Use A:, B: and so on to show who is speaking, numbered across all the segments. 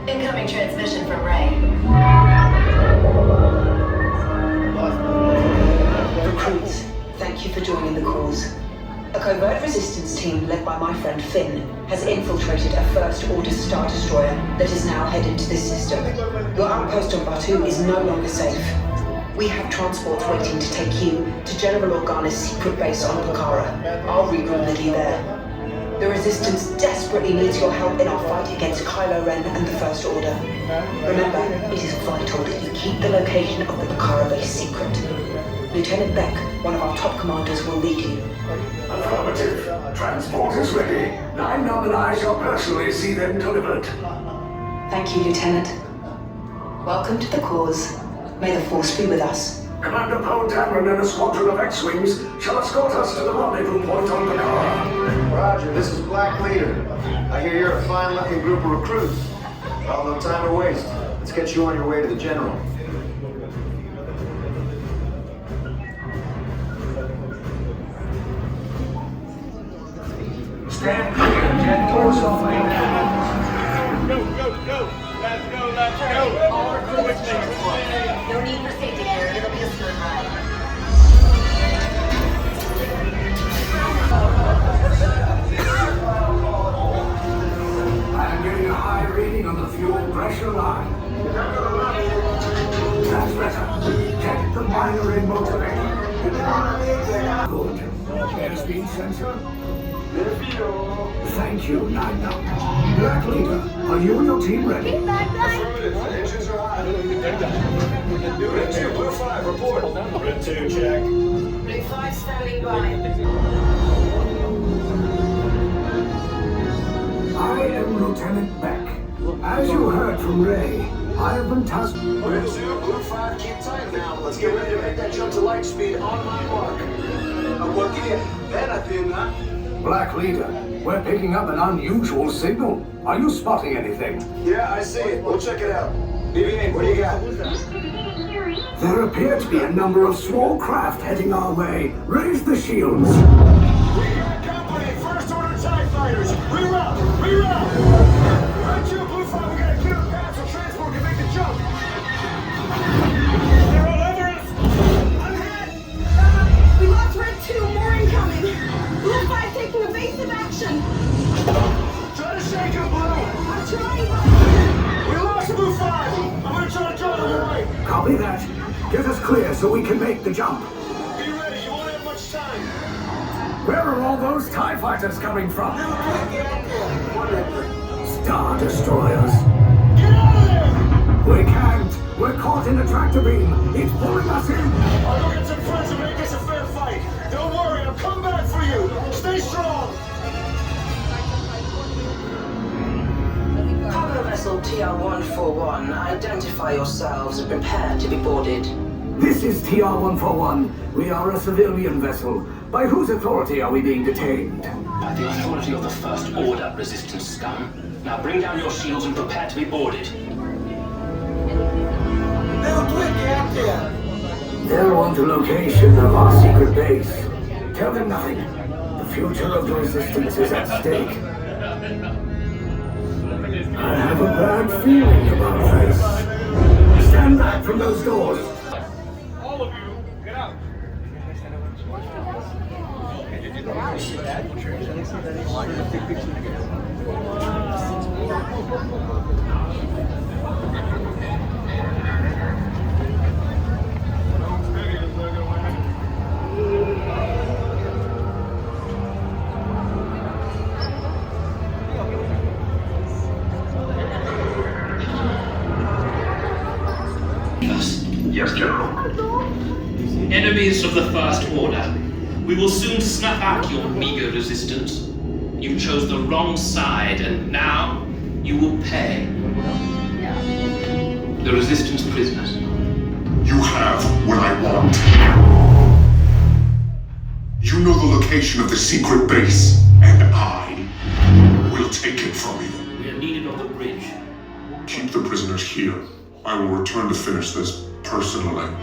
A: Incoming transmission from Ray. Recruits, thank you for joining the cause. A covert resistance team led by my friend Finn has infiltrated a First Order Star Destroyer that is now headed to this system. Your outpost on Batu is no longer safe. We have transports waiting to take you to General Organa's secret base on Bukhara. I'll regroup with you there. The Resistance desperately needs your help in our fight against Kylo Ren and the First Order. Remember, it is vital that you keep the location of the Bukhara base secret. Lieutenant Beck, one of our top commanders, will lead you.
B: Affirmative. Transport is ready. Nine-Nom and I shall personally see them delivered.
A: Thank you, Lieutenant. Welcome to the cause. May the Force be with us.
B: Commander Poe Dameron and a squadron of X-Wings shall escort us to the rendezvous point on Bukhara.
C: Roger, this is Black Leader. I hear you're a fine-looking group of recruits. Well, no time to waste. Let's get you on your way to the General.
B: Stand clear, jet doors open.
D: Go! Let's go!
A: All recruits to report. No need for safety gear. It'll be a smooth ride.
B: I am getting a high reading on the fuel pressure line. That's better. Check the binary motivator. Good. Airspeed sensor. Thank you, Nine-Nom. Black Leader, are you and your team ready?
C: Engines are hot. Red 2, Blue 5, report. Red 2, check.
A: Blue 5 standing by.
B: I am Lieutenant Beck. As you heard from Ray, I have been tasked.
C: Red 2, Blue 5, keep tight now. Let's get ready to make that jump to light speed on my mark. What give you? Then I feel that.
B: Black Leader, we're picking up an unusual signal. Are you spotting anything?
C: Yeah, I see it. We'll check it out. BB-8, what do you got?
B: There appear to be a number of small craft heading our way. Raise the shields.
C: We got company, First Order TIE fighters. Reroute! Red 2, Blue 5, we got a clear path so transport can make the jump. They're all over us! I'm hit!
E: We lost Red 2, more incoming. Blue 5 taking evasive action.
C: Try to shake him, Blue!
E: I'm trying.
C: We lost Blue 5! I'm gonna try to draw to the right!
B: Copy that. Get us clear so we can make the jump.
C: Be ready, you won't have much time!
B: Where are all those TIE fighters coming from? Star Destroyers.
C: Get out of there!
B: We can't. We're caught in the tractor beam. It's pulling us in.
C: I'll go get some friends and make this a fair fight. Don't worry, I'll come back for you. Stay strong!
A: Cargo vessel TR-141, identify yourselves and prepare to be boarded.
B: This is TR-141. We are a civilian vessel. By whose authority are we being detained?
F: By the authority of the First Order, Resistance scum. Now bring down your shields and prepare to be boarded.
B: They're on the location of our secret base. Tell them nothing. The future of the Resistance is at stake. I have a bad feeling about this. Stand back from those doors.
D: All of you, get out.
B: Yes, General.
F: Enemies of the First Order, we will soon snuff out your meager resistance. You chose the wrong side, and now you will pay. the Resistance prisoners.
C: You have what I want. You know the location of the secret base, and I will take it from you.
F: We are needed on the bridge.
C: Keep the prisoners here. I will return to finish this personally.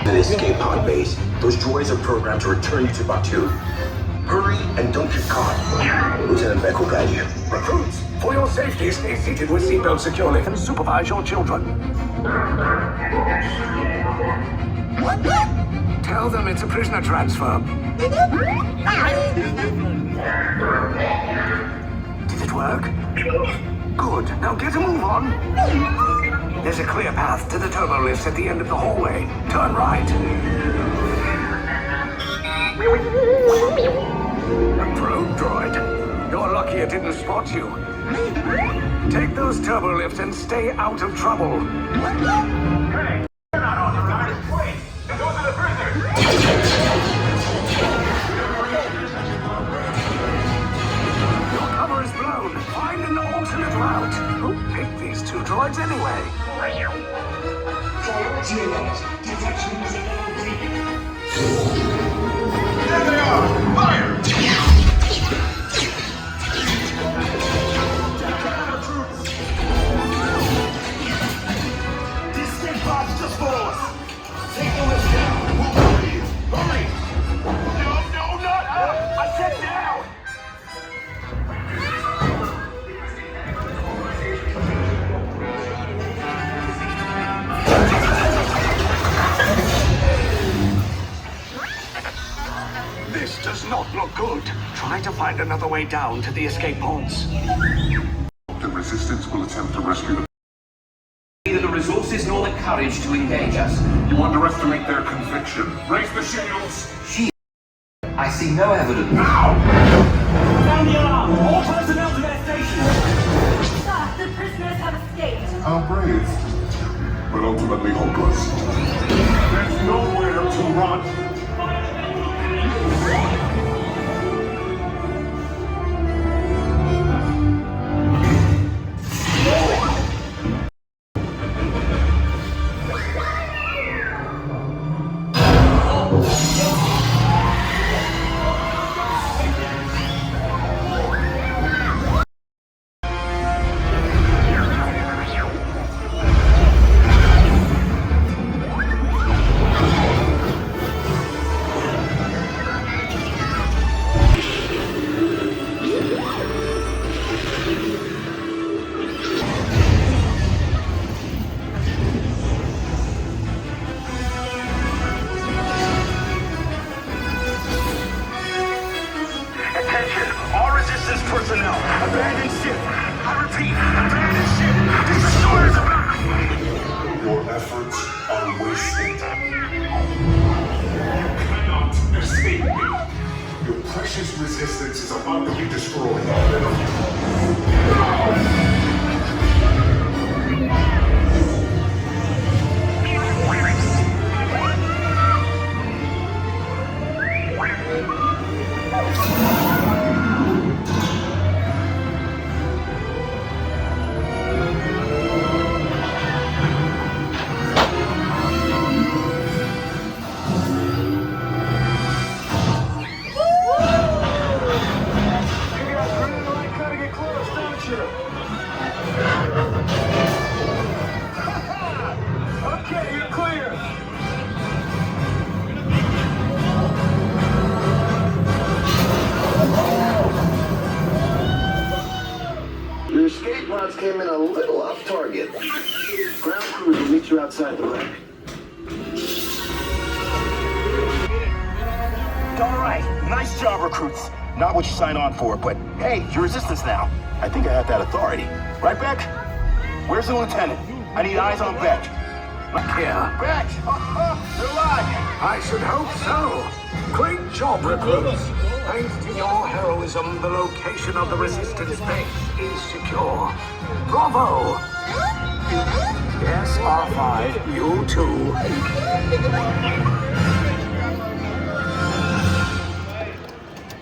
G: An escape pod base. Those droids are programmed to return you to Batu. Hurry and don't get caught. Lieutenant Beck will guide you.
B: Recruits, for your safety, stay seated with seatbelts securely and supervise your children. Tell them it's a prisoner transfer. Did it work? Good. Now get a move on. There's a clear path to the turbo lifts at the end of the hallway. Turn right. A probe droid. You're lucky it didn't spot you. Take those turbo lifts and stay out of trouble.
C: Hey, you're not authorized. Wait, those are the prisoners.
B: Your cover is blown. Find an alternate route. Who picked these two droids anyway?
C: Priority alert. Detection is incomplete. There they are! Fire! This escape pod's just below us. Take the lift down. We'll cover you. Hurry! No, not up! I said down!
B: This does not look good. Try to find another way down to the escape pods.
C: The Resistance will attempt to rescue the...
F: Neither the resources nor the courage to engage us.
C: You underestimate their conviction. Raise the shields!
F: I see no evidence.
D: Sound the alarm! All personnel to their stations!
E: Sir, the prisoners have escaped.
C: How brave, but ultimately hopeless. There's nowhere to run.
B: Personnel, abandon ship. I repeat, abandon ship. These destroyers are back.
C: Your efforts are wasted. You cannot escape me. Your precious resistance is about to be destroyed. Okay, you're clear.
G: Your escape pods came in a little off target. Ground crews will meet you outside the wreck.
H: All right, nice job, recruits. Not what you signed on for, but hey, you're Resistance now. I think I have that authority. Right, Beck? Where's the lieutenant? I need eyes on Beck.
B: Here.
H: Beck! They're alive!
B: I should hope so. Great job, recruits. Thanks to your heroism, the location of the Resistance base is secure. Bravo! Yes, R5, you too.